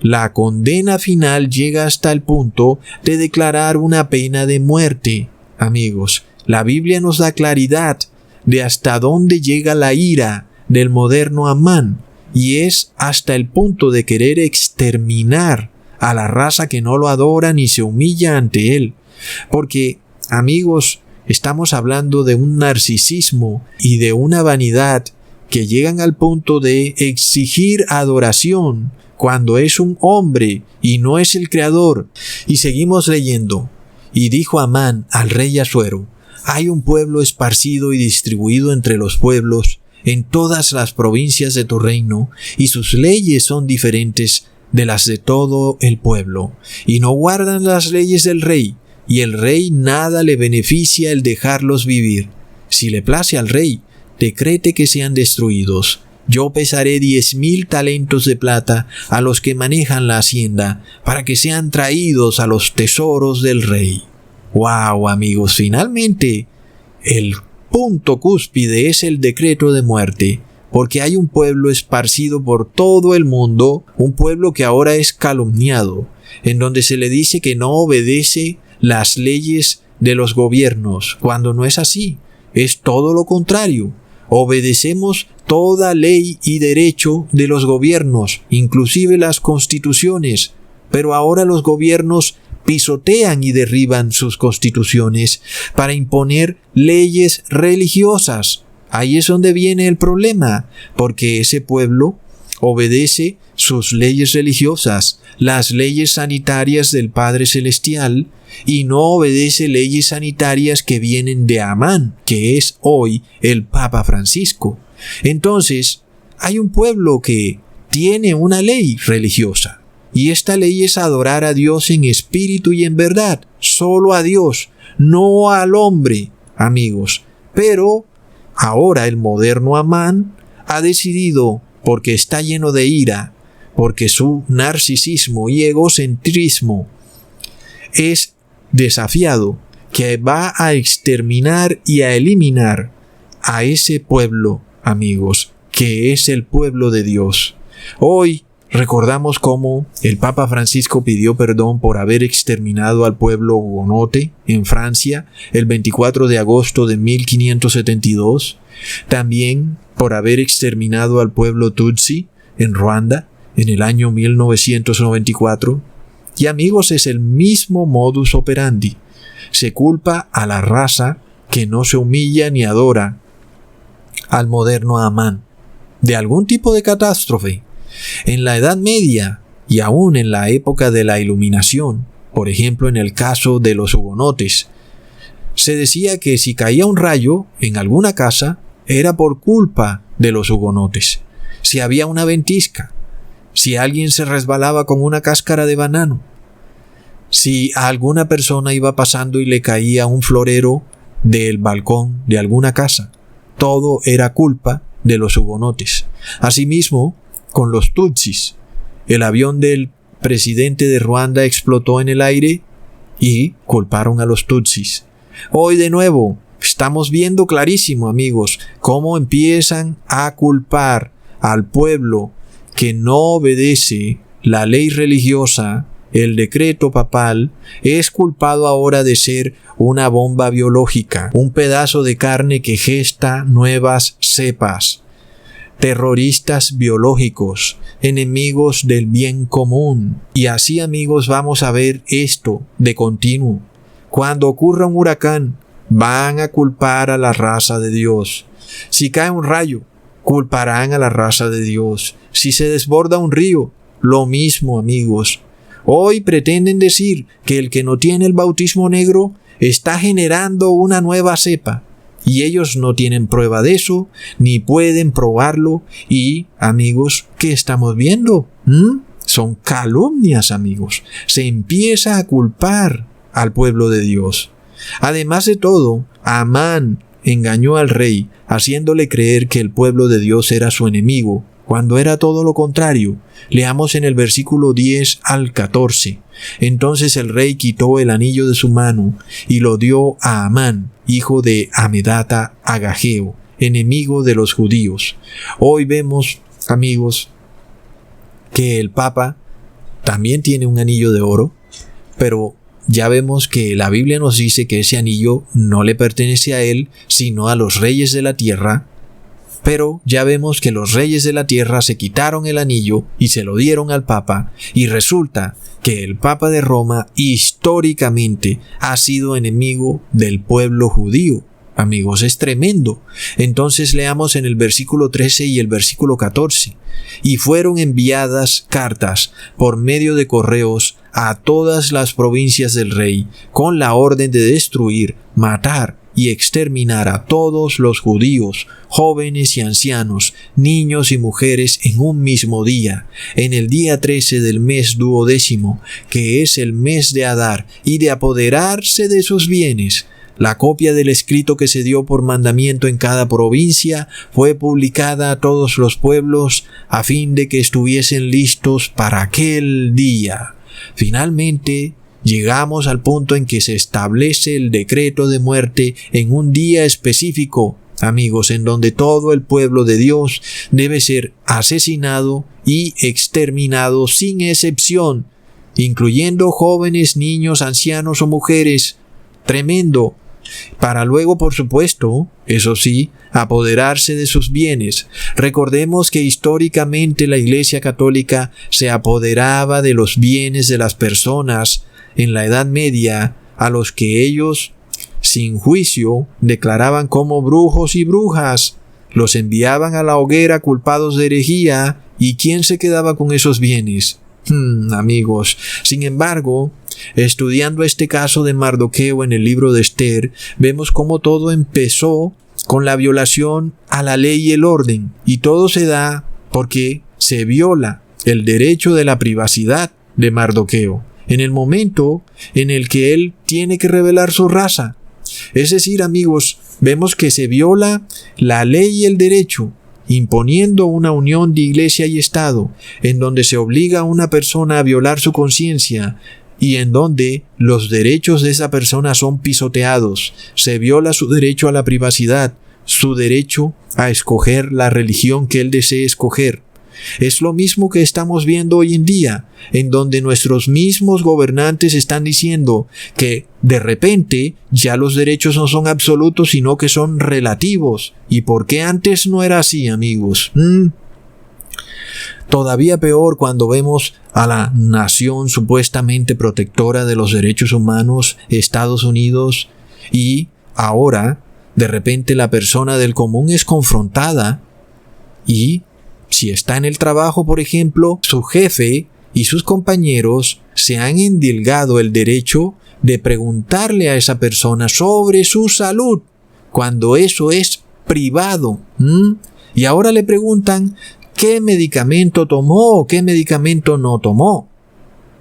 [SPEAKER 3] La condena final llega hasta el punto de declarar una pena de muerte. Amigos, la Biblia nos da claridad de hasta dónde llega la ira del moderno Amán, y es hasta el punto de querer exterminar a la raza que no lo adora ni se humilla ante él. Porque, amigos, estamos hablando de un narcisismo y de una vanidad que llegan al punto de exigir adoración cuando es un hombre y no es el creador. Y seguimos leyendo. Y dijo Amán al rey Asuero: hay un pueblo esparcido y distribuido entre los pueblos en todas las provincias de tu reino, y sus leyes son diferentes de las de todo el pueblo, y no guardan las leyes del rey, y el rey nada le beneficia el dejarlos vivir. Si le place al rey, decrete que sean destruidos. Yo pesaré 10,000 talentos de plata a los que manejan la hacienda, para que sean traídos a los tesoros del rey. ¡Wow, amigos! Finalmente, el punto cúspide es el decreto de muerte, porque hay un pueblo esparcido por todo el mundo, un pueblo que ahora es calumniado, en donde se le dice que no obedece las leyes de los gobiernos, cuando no es así, es todo lo contrario. Obedecemos toda ley y derecho de los gobiernos, inclusive las constituciones, pero ahora los gobiernos pisotean y derriban sus constituciones para imponer leyes religiosas. Ahí es donde viene el problema, porque ese pueblo obedece sus leyes religiosas, las leyes sanitarias del Padre Celestial, y no obedece leyes sanitarias que vienen de Amán, que es hoy el Papa Francisco. Entonces, hay un pueblo que tiene una ley religiosa, y esta ley es adorar a Dios en espíritu y en verdad, solo a Dios, no al hombre, amigos. Pero ahora el moderno Amán ha decidido, porque está lleno de ira, porque su narcisismo y egocentrismo es desafiado, que va a exterminar y a eliminar a ese pueblo, amigos, que es el pueblo de Dios. Hoy recordamos cómo el Papa Francisco pidió perdón por haber exterminado al pueblo hugonote en Francia el 24 de agosto de 1572, también por haber exterminado al pueblo Tutsi en Ruanda en el año 1994. Y amigos, es el mismo modus operandi. Se culpa a la raza que no se humilla ni adora al moderno Amán de algún tipo de catástrofe. En la Edad Media y aún en la época de la Iluminación, por ejemplo en el caso de los hugonotes, se decía que si caía un rayo en alguna casa era por culpa de los hugonotes. Si había una ventisca, si alguien se resbalaba con una cáscara de banano, si a alguna persona iba pasando y le caía un florero del balcón de alguna casa, todo era culpa de los hugonotes. Asimismo, con los tutsis, el avión del presidente de Ruanda explotó en el aire y culparon a los tutsis. Hoy de nuevo estamos viendo clarísimo, amigos, cómo empiezan a culpar al pueblo que no obedece la ley religiosa, el decreto papal, es culpado ahora de ser una bomba biológica, un pedazo de carne que gesta nuevas cepas, terroristas biológicos, enemigos del bien común. Y así, amigos, vamos a ver esto de continuo. Cuando ocurra un huracán, van a culpar a la raza de Dios. Si cae un rayo, culparán a la raza de Dios. Si se desborda un río, lo mismo, amigos. Hoy pretenden decir que el que no tiene el bautismo negro está generando una nueva cepa. Y ellos no tienen prueba de eso, ni pueden probarlo. Y, amigos, ¿qué estamos viendo? Son calumnias, amigos. Se empieza a culpar al pueblo de Dios. Además de todo, Amán engañó al rey, haciéndole creer que el pueblo de Dios era su enemigo, cuando era todo lo contrario. Leamos en el versículo 10 al 14. Entonces el rey quitó el anillo de su mano y lo dio a Amán, hijo de Amedata Agageo, enemigo de los judíos. Hoy vemos, amigos, que el Papa también tiene un anillo de oro, pero ya vemos que la Biblia nos dice que ese anillo no le pertenece a él, sino a los reyes de la tierra. Pero ya vemos que los reyes de la tierra se quitaron el anillo y se lo dieron al Papa, y resulta que el Papa de Roma históricamente ha sido enemigo del pueblo judío. Amigos, es tremendo. Entonces leamos en el versículo 13 y el versículo 14. Y fueron enviadas cartas por medio de correos a todas las provincias del rey, con la orden de destruir, matar y exterminar a todos los judíos, jóvenes y ancianos, niños y mujeres en un mismo día, en el día 13 del mes 12, que es el mes de Adar, y de apoderarse de sus bienes. La copia del escrito que se dio por mandamiento en cada provincia fue publicada a todos los pueblos a fin de que estuviesen listos para aquel día. Finalmente, llegamos al punto en que se establece el decreto de muerte en un día específico, amigos, en donde todo el pueblo de Dios debe ser asesinado y exterminado sin excepción, incluyendo jóvenes, niños, ancianos o mujeres. Tremendo. Para luego, por supuesto, eso sí, apoderarse de sus bienes. Recordemos que históricamente la Iglesia Católica se apoderaba de los bienes de las personas en la Edad Media, a los que ellos, sin juicio, declaraban como brujos y brujas. Los enviaban a la hoguera culpados de herejía. ¿Y quién se quedaba con esos bienes? Amigos, sin embargo, estudiando este caso de Mardoqueo en el libro de Esther, vemos cómo todo empezó con la violación a la ley y el orden, y todo se da porque se viola el derecho de la privacidad de Mardoqueo en el momento en el que él tiene que revelar su raza. Es decir, amigos, vemos que se viola la ley y el derecho, imponiendo una unión de iglesia y Estado, en donde se obliga a una persona a violar su conciencia y en donde los derechos de esa persona son pisoteados. Se viola su derecho a la privacidad, su derecho a escoger la religión que él desee escoger. Es lo mismo que estamos viendo hoy en día, en donde nuestros mismos gobernantes están diciendo que de repente ya los derechos no son absolutos, sino que son relativos. ¿Y por qué antes no era así, amigos? Todavía peor cuando vemos a la nación supuestamente protectora de los derechos humanos, Estados Unidos, y ahora, de repente, la persona del común es confrontada y si está en el trabajo, por ejemplo, su jefe y sus compañeros se han endilgado el derecho de preguntarle a esa persona sobre su salud, cuando eso es privado. Y ahora le preguntan qué medicamento tomó o qué medicamento no tomó.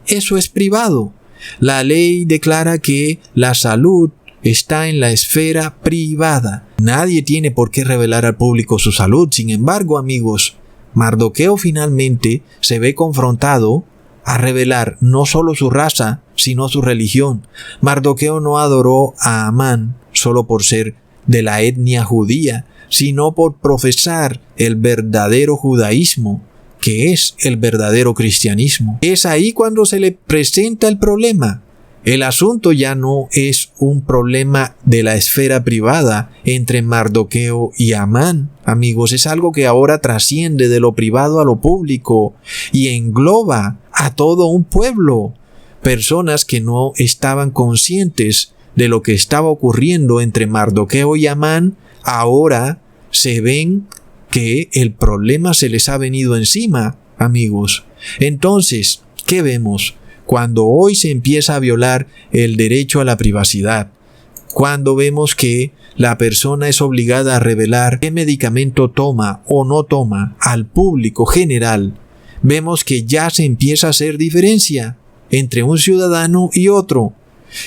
[SPEAKER 3] Eso es privado. La ley declara que la salud está en la esfera privada. Nadie tiene por qué revelar al público su salud. Sin embargo, amigos, Mardoqueo finalmente se ve confrontado a revelar no solo su raza, sino su religión. Mardoqueo no adoró a Amán solo por ser de la etnia judía, sino por profesar el verdadero judaísmo, que es el verdadero cristianismo. Es ahí cuando se le presenta el problema. El asunto ya no es un problema de la esfera privada entre Mardoqueo y Amán. Amigos, es algo que ahora trasciende de lo privado a lo público y engloba a todo un pueblo. Personas que no estaban conscientes de lo que estaba ocurriendo entre Mardoqueo y Amán, ahora se ven que el problema se les ha venido encima, amigos. Entonces, ¿qué vemos? Cuando hoy se empieza a violar el derecho a la privacidad, cuando vemos que la persona es obligada a revelar qué medicamento toma o no toma al público general, vemos que ya se empieza a hacer diferencia entre un ciudadano y otro.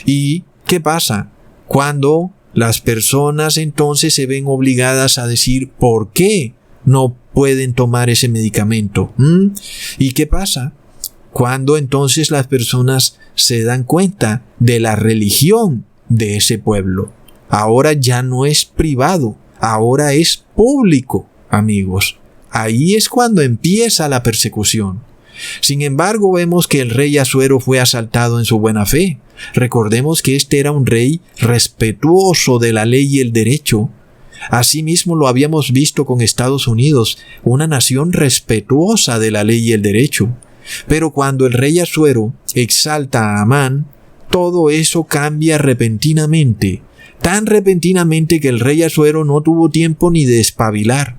[SPEAKER 3] ¿Y qué pasa? Cuando las personas entonces se ven obligadas a decir por qué no pueden tomar ese medicamento. ¿Y qué pasa? Cuando entonces las personas se dan cuenta de la religión de ese pueblo. Ahora ya no es privado, ahora es público, amigos. Ahí es cuando empieza la persecución. Sin embargo, vemos que el rey Asuero fue asaltado en su buena fe. Recordemos que este era un rey respetuoso de la ley y el derecho. Asimismo lo habíamos visto con Estados Unidos, una nación respetuosa de la ley y el derecho. Pero cuando el rey Asuero exalta a Amán, todo eso cambia repentinamente, tan repentinamente que el rey Asuero no tuvo tiempo ni de espabilar.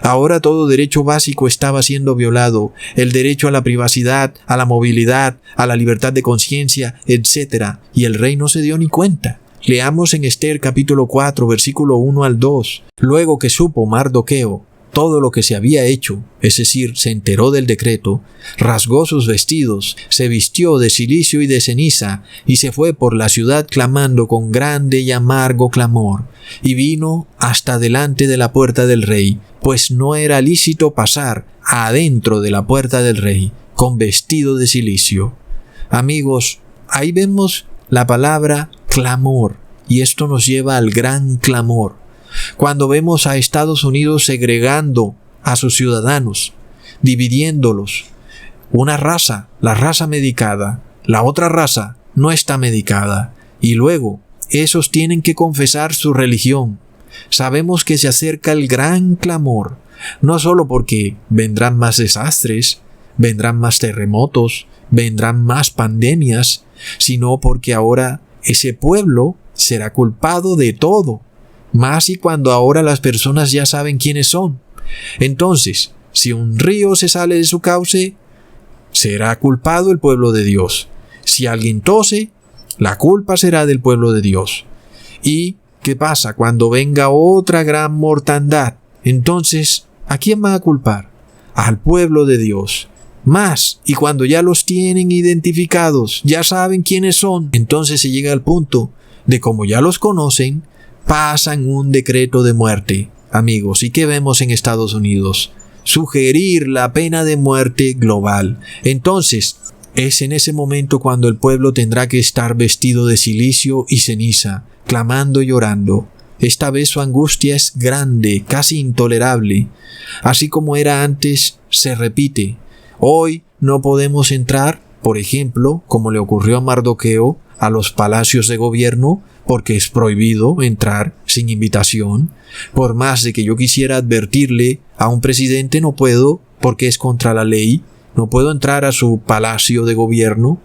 [SPEAKER 3] Ahora todo derecho básico estaba siendo violado, el derecho a la privacidad, a la movilidad, a la libertad de conciencia, etc. Y el rey no se dio ni cuenta. Leamos en Esther capítulo 4, versículo 1 al 2. Luego que supo Mardoqueo todo lo que se había hecho, es decir, se enteró del decreto, rasgó sus vestidos, se vistió de cilicio y de ceniza, y se fue por la ciudad clamando con grande y amargo clamor, y vino hasta delante de la puerta del rey, pues no era lícito pasar adentro de la puerta del rey con vestido de cilicio. Amigos, ahí vemos la palabra clamor, y esto nos lleva al gran clamor. Cuando vemos a Estados Unidos segregando a sus ciudadanos, dividiéndolos, una raza, la raza medicada, la otra raza no está medicada, y luego esos tienen que confesar su religión. Sabemos que se acerca el gran clamor, no solo porque vendrán más desastres, vendrán más terremotos, vendrán más pandemias, sino porque ahora ese pueblo será culpado de todo. Más y cuando ahora las personas ya saben quiénes son. Entonces, si un río se sale de su cauce, será culpado el pueblo de Dios. Si alguien tose, la culpa será del pueblo de Dios. ¿Y qué pasa cuando venga otra gran mortandad? Entonces, ¿a quién va a culpar? Al pueblo de Dios. Más, y cuando ya los tienen identificados, ya saben quiénes son, entonces se llega al punto de como ya los conocen, pasan un decreto de muerte. Amigos, ¿y qué vemos en Estados Unidos? Sugerir la pena de muerte global. Entonces, es en ese momento cuando el pueblo tendrá que estar vestido de cilicio y ceniza, clamando y llorando. Esta vez su angustia es grande, casi intolerable. Así como era antes, se repite. Hoy no podemos entrar, por ejemplo, como le ocurrió a Mardoqueo, a los palacios de gobierno, porque es prohibido entrar sin invitación. Por más de que yo quisiera advertirle a un presidente, no puedo, porque es contra la ley. No puedo entrar a su palacio de gobierno.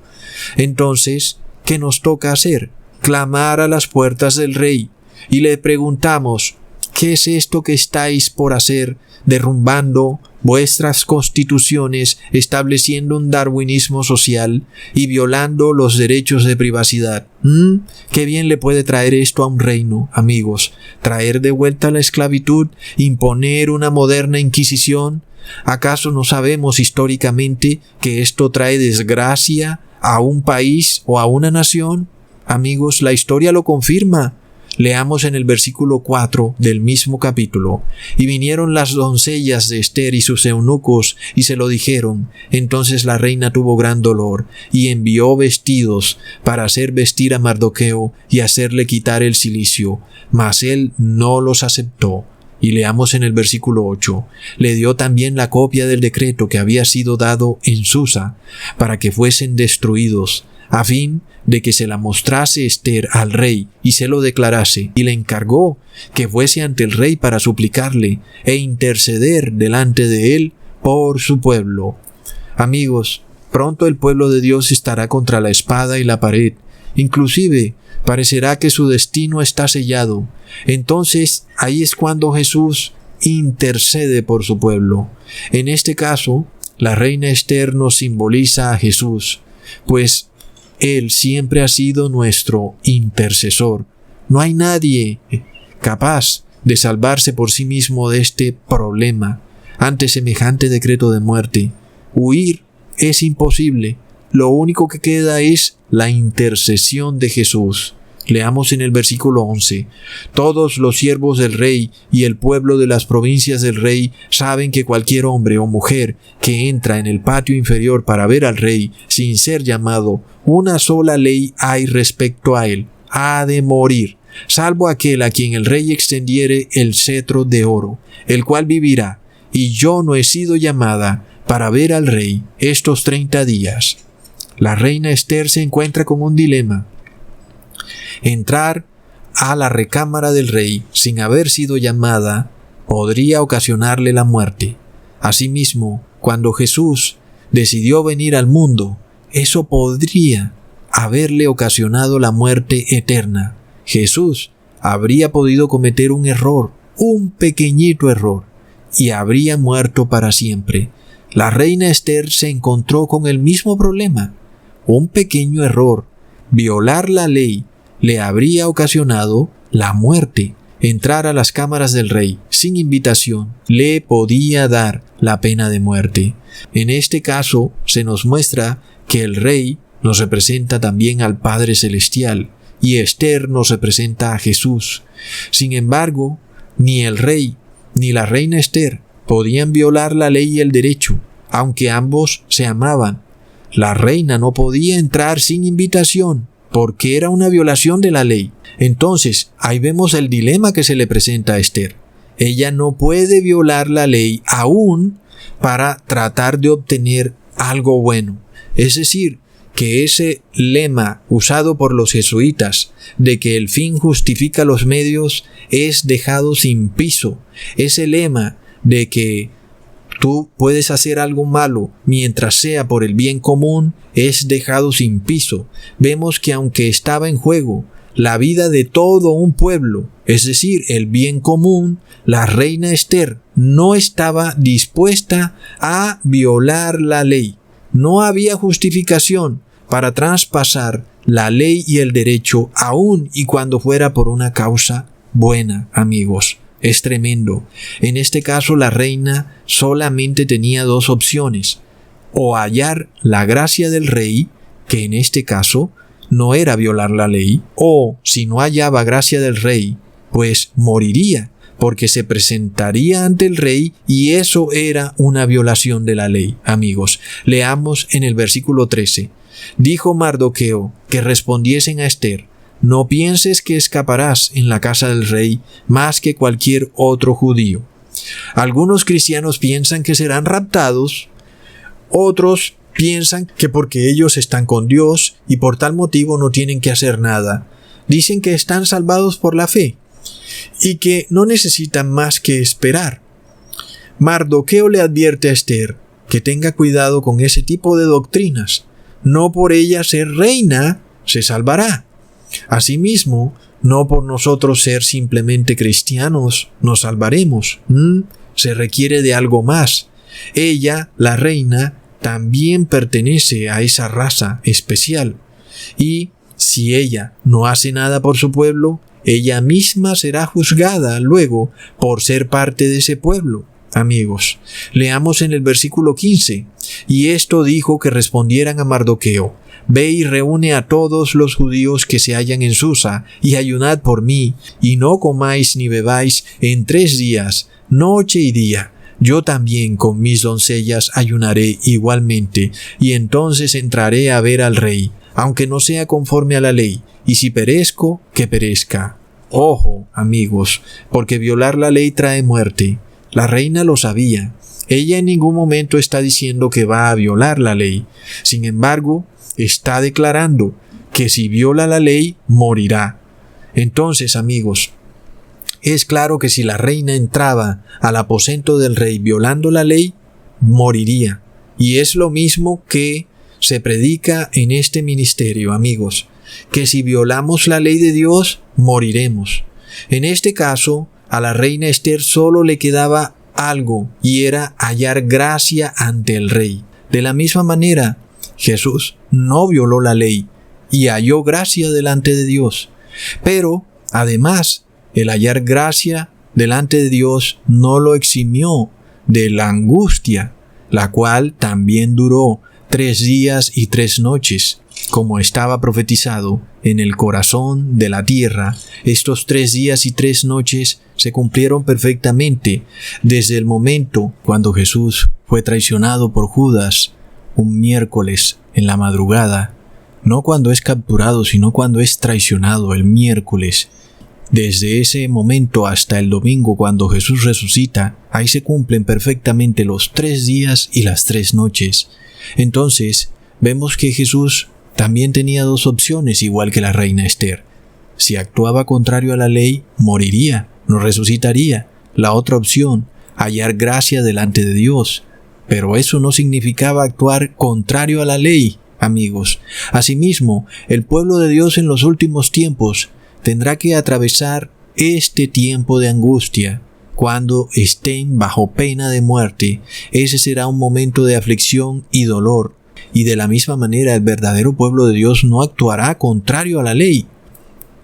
[SPEAKER 3] Entonces, ¿qué nos toca hacer? Clamar a las puertas del rey. Y le preguntamos, ¿qué es esto que estáis por hacer, derrumbando vuestras constituciones, estableciendo un darwinismo social y violando los derechos de privacidad? ¿Qué bien le puede traer esto a un reino, amigos? ¿Traer de vuelta la esclavitud? ¿Imponer una moderna inquisición? ¿Acaso no sabemos históricamente que esto trae desgracia a un país o a una nación? Amigos, la historia lo confirma. Leamos en el versículo 4 del mismo capítulo. Y vinieron las doncellas de Esther y sus eunucos, y se lo dijeron. Entonces la reina tuvo gran dolor, y envió vestidos para hacer vestir a Mardoqueo y hacerle quitar el cilicio. Mas él no los aceptó. Y leamos en el versículo 8. Le dio también la copia del decreto que había sido dado en Susa, para que fuesen destruidos, a fin de que se la mostrase Esther al rey y se lo declarase, y le encargó que fuese ante el rey para suplicarle e interceder delante de él por su pueblo. Amigos, pronto el pueblo de Dios estará contra la espada y la pared. Inclusive parecerá que su destino está sellado. Entonces ahí es cuando Jesús intercede por su pueblo. En este caso, la reina Esther nos simboliza a Jesús, pues Él siempre ha sido nuestro intercesor. No hay nadie capaz de salvarse por sí mismo de este problema ante semejante decreto de muerte. Huir es imposible. Lo único que queda es la intercesión de Jesús. Leamos en el versículo 11. Todos los siervos del rey y el pueblo de las provincias del rey saben que cualquier hombre o mujer que entra en el patio inferior para ver al rey sin ser llamado, una sola ley hay respecto a él: ha de morir, salvo aquel a quien el rey extendiere el cetro de oro, el cual vivirá. Y yo no he sido llamada para ver al rey estos 30 días. La reina Esther se encuentra con un dilema. Entrar a la recámara del rey sin haber sido llamada podría ocasionarle la muerte. Asimismo, cuando Jesús decidió venir al mundo, eso podría haberle ocasionado la muerte eterna. Jesús habría podido cometer un error, un pequeñito error, y habría muerto para siempre. La reina Esther se encontró con el mismo problema. Un pequeño error, violar la ley, le habría ocasionado la muerte. Entrar a las cámaras del rey sin invitación le podía dar la pena de muerte. En este caso se nos muestra que el rey nos representa también al Padre Celestial y Esther nos representa a Jesús. Sin embargo, ni el rey ni la reina Esther podían violar la ley y el derecho, aunque ambos se amaban. La reina no podía entrar sin invitación porque era una violación de la ley. Entonces, ahí vemos el dilema que se le presenta a Esther. Ella no puede violar la ley aún para tratar de obtener algo bueno. Es decir, que ese lema usado por los jesuitas de que el fin justifica los medios es dejado sin piso. Ese lema de que tú puedes hacer algo malo mientras sea por el bien común es dejado sin piso. Vemos que aunque estaba en juego la vida de todo un pueblo, es decir, el bien común, la reina Esther no estaba dispuesta a violar la ley. No había justificación para traspasar la ley y el derecho, aun y cuando fuera por una causa buena, amigos. Es tremendo. En este caso, la reina solamente tenía dos opciones: o hallar la gracia del rey, que en este caso no era violar la ley, o si no hallaba gracia del rey, pues moriría, porque se presentaría ante el rey y eso era una violación de la ley. Amigos, leamos en el versículo 13. Dijo Mardoqueo que respondiesen a Esther: no pienses que escaparás en la casa del rey más que cualquier otro judío. Algunos cristianos piensan que serán raptados, otros piensan que porque ellos están con Dios y por tal motivo no tienen que hacer nada. Dicen que están salvados por la fe y que no necesitan más que esperar. Mardoqueo le advierte a Esther que tenga cuidado con ese tipo de doctrinas. No por ella ser reina se salvará. Asimismo, no por nosotros ser simplemente cristianos nos salvaremos. Se requiere de algo más. Ella, la reina, también pertenece a esa raza especial. Y si ella no hace nada por su pueblo, ella misma será juzgada luego por ser parte de ese pueblo. Amigos, leamos en el versículo 15. Y esto dijo que respondieran a Mardoqueo: ve y reúne a todos los judíos que se hallan en Susa, y ayunad por mí, y no comáis ni bebáis en 3 días, noche y día. Yo también con mis doncellas ayunaré igualmente, y entonces entraré a ver al rey, aunque no sea conforme a la ley, y si perezco, que perezca. Ojo, amigos, porque violar la ley trae muerte. La reina lo sabía. Ella en ningún momento está diciendo que va a violar la ley. Sin embargo, está declarando que si viola la ley, morirá. Entonces, amigos, es claro que si la reina entraba al aposento del rey violando la ley, moriría. Y es lo mismo que se predica en este ministerio, amigos, que si violamos la ley de Dios, moriremos. En este caso, a la reina Esther solo le quedaba algo, y era hallar gracia ante el rey. De la misma manera, Jesús no violó la ley y halló gracia delante de Dios. Pero, además, el hallar gracia delante de Dios no lo eximió de la angustia, la cual también duró 3 días y 3 noches, como estaba profetizado en el corazón de la tierra. Estos 3 días y 3 noches se cumplieron perfectamente desde el momento cuando Jesús fue traicionado por Judas, un miércoles en la madrugada, no cuando es capturado, sino cuando es traicionado el miércoles. Desde ese momento hasta el domingo cuando Jesús resucita, ahí se cumplen perfectamente los 3 días y las 3 noches. Entonces, vemos que Jesús también tenía 2 opciones, igual que la reina Esther. Si actuaba contrario a la ley, moriría, no resucitaría. La otra opción, hallar gracia delante de Dios. Pero eso no significaba actuar contrario a la ley, amigos. Asimismo, el pueblo de Dios en los últimos tiempos tendrá que atravesar este tiempo de angustia. Cuando estén bajo pena de muerte, ese será un momento de aflicción y dolor. Y de la misma manera, el verdadero pueblo de Dios no actuará contrario a la ley.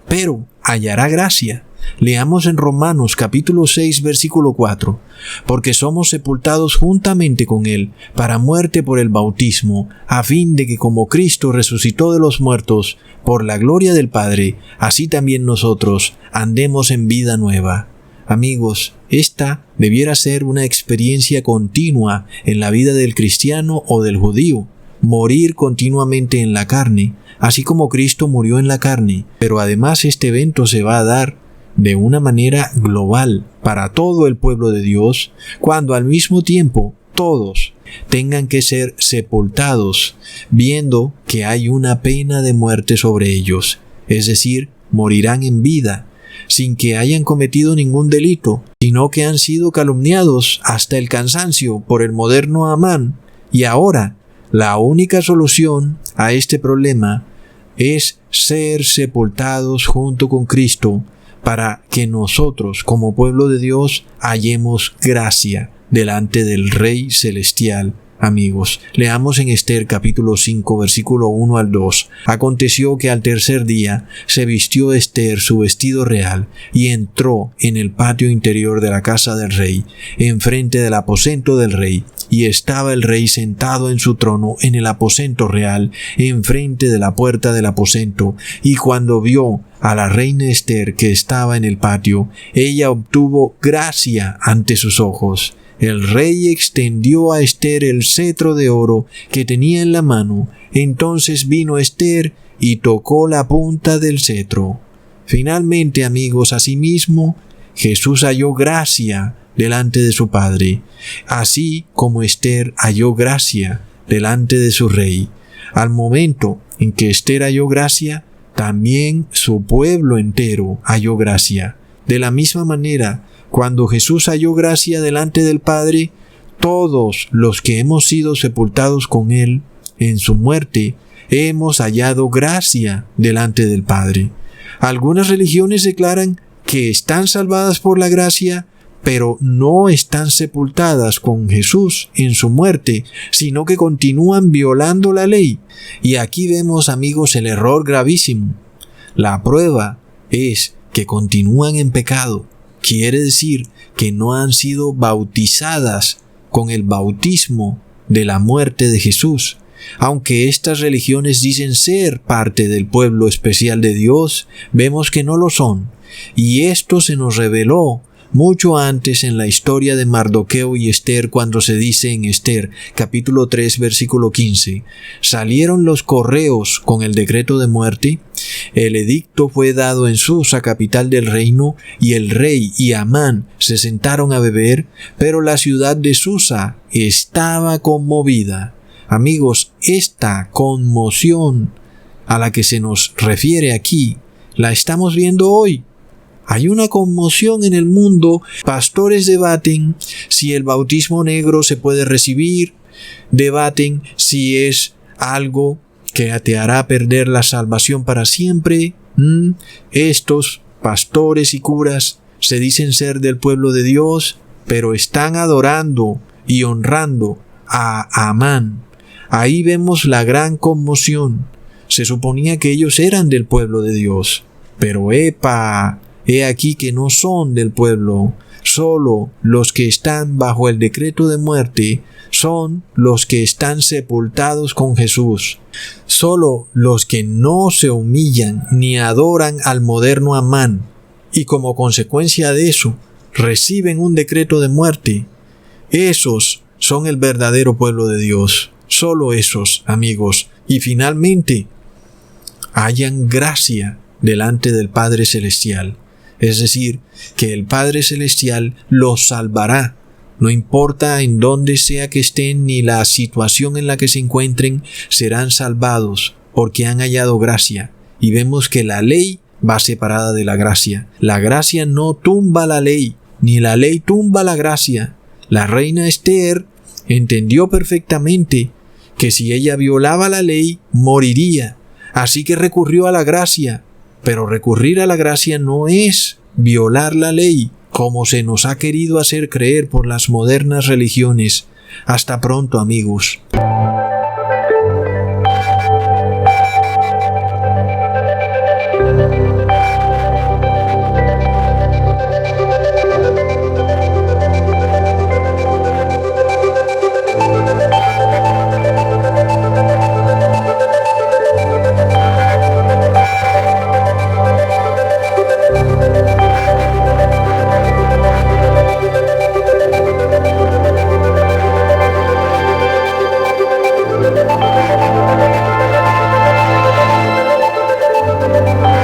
[SPEAKER 3] pero hallará gracia. Leamos en Romanos capítulo 6 versículo 4. Porque somos sepultados juntamente con Él para muerte por el bautismo, a fin de que como Cristo resucitó de los muertos por la gloria del Padre, así también nosotros andemos en vida nueva. Amigos, esta debiera ser una experiencia continua en la vida del cristiano o del judío. Morir continuamente en la carne, así como Cristo murió en la carne. Pero además este evento se va a dar de una manera global para todo el pueblo de Dios, cuando al mismo tiempo todos tengan que ser sepultados, viendo que hay una pena de muerte sobre ellos, es decir, morirán en vida, sin que hayan cometido ningún delito, sino que han sido calumniados hasta el cansancio por el moderno Amán. Y ahora, la única solución a este problema es ser sepultados junto con Cristo, para que nosotros, como pueblo de Dios, hallemos gracia delante del Rey Celestial. Amigos, leamos en Esther capítulo 5 versículo 1 al 2. Aconteció que al tercer día se vistió Esther su vestido real y entró en el patio interior de la casa del rey, enfrente del aposento del rey. Y estaba el rey sentado en su trono en el aposento real, enfrente de la puerta del aposento. Y cuando vio a la reina Esther que estaba en el patio, ella obtuvo gracia ante sus ojos. El rey extendió a Esther el cetro de oro que tenía en la mano. Entonces vino Esther y tocó la punta del cetro. Finalmente, amigos, asimismo, Jesús halló gracia delante de su Padre, así como Esther halló gracia delante de su rey. Al momento en que Esther halló gracia, también su pueblo entero halló gracia. De la misma manera, cuando Jesús halló gracia delante del Padre, todos los que hemos sido sepultados con Él en su muerte, hemos hallado gracia delante del Padre. Algunas religiones declaran que están salvadas por la gracia, pero no están sepultadas con Jesús en su muerte, sino que continúan violando la ley. Y aquí vemos, amigos, el error gravísimo. La prueba es que continúan en pecado. Quiere decir que no han sido bautizadas con el bautismo de la muerte de Jesús. Aunque estas religiones dicen ser parte del pueblo especial de Dios, vemos que no lo son. Y esto se nos reveló mucho antes en la historia de Mardoqueo y Esther, cuando se dice en Esther, capítulo 3, versículo 15, salieron los correos con el decreto de muerte, el edicto fue dado en Susa, capital del reino, y el rey y Amán se sentaron a beber, pero la ciudad de Susa estaba conmovida. Amigos, esta conmoción a la que se nos refiere aquí, la estamos viendo hoy. Hay una conmoción en el mundo. Pastores debaten si el bautismo negro se puede recibir, debaten si es algo que te hará perder la salvación para siempre. Estos pastores y curas se dicen ser del pueblo de Dios, pero están adorando y honrando a Amán. Ahí vemos la gran conmoción. Se suponía que ellos eran del pueblo de Dios, pero he aquí que no son del pueblo. Solo los que están bajo el decreto de muerte son los que están sepultados con Jesús. Solo los que no se humillan ni adoran al moderno Amán, y como consecuencia de eso reciben un decreto de muerte, esos son el verdadero pueblo de Dios. Solo esos, amigos. Y finalmente hallan gracia delante del Padre Celestial. Es decir, que el Padre Celestial los salvará. No importa en dónde sea que estén ni la situación en la que se encuentren, serán salvados porque han hallado gracia. Y vemos que la ley va separada de la gracia. La gracia no tumba la ley, ni la ley tumba la gracia. La reina Esther entendió perfectamente que si ella violaba la ley, moriría. Así que recurrió a la gracia. Pero recurrir a la gracia no es violar la ley, como se nos ha querido hacer creer por las modernas religiones. Hasta pronto, amigos.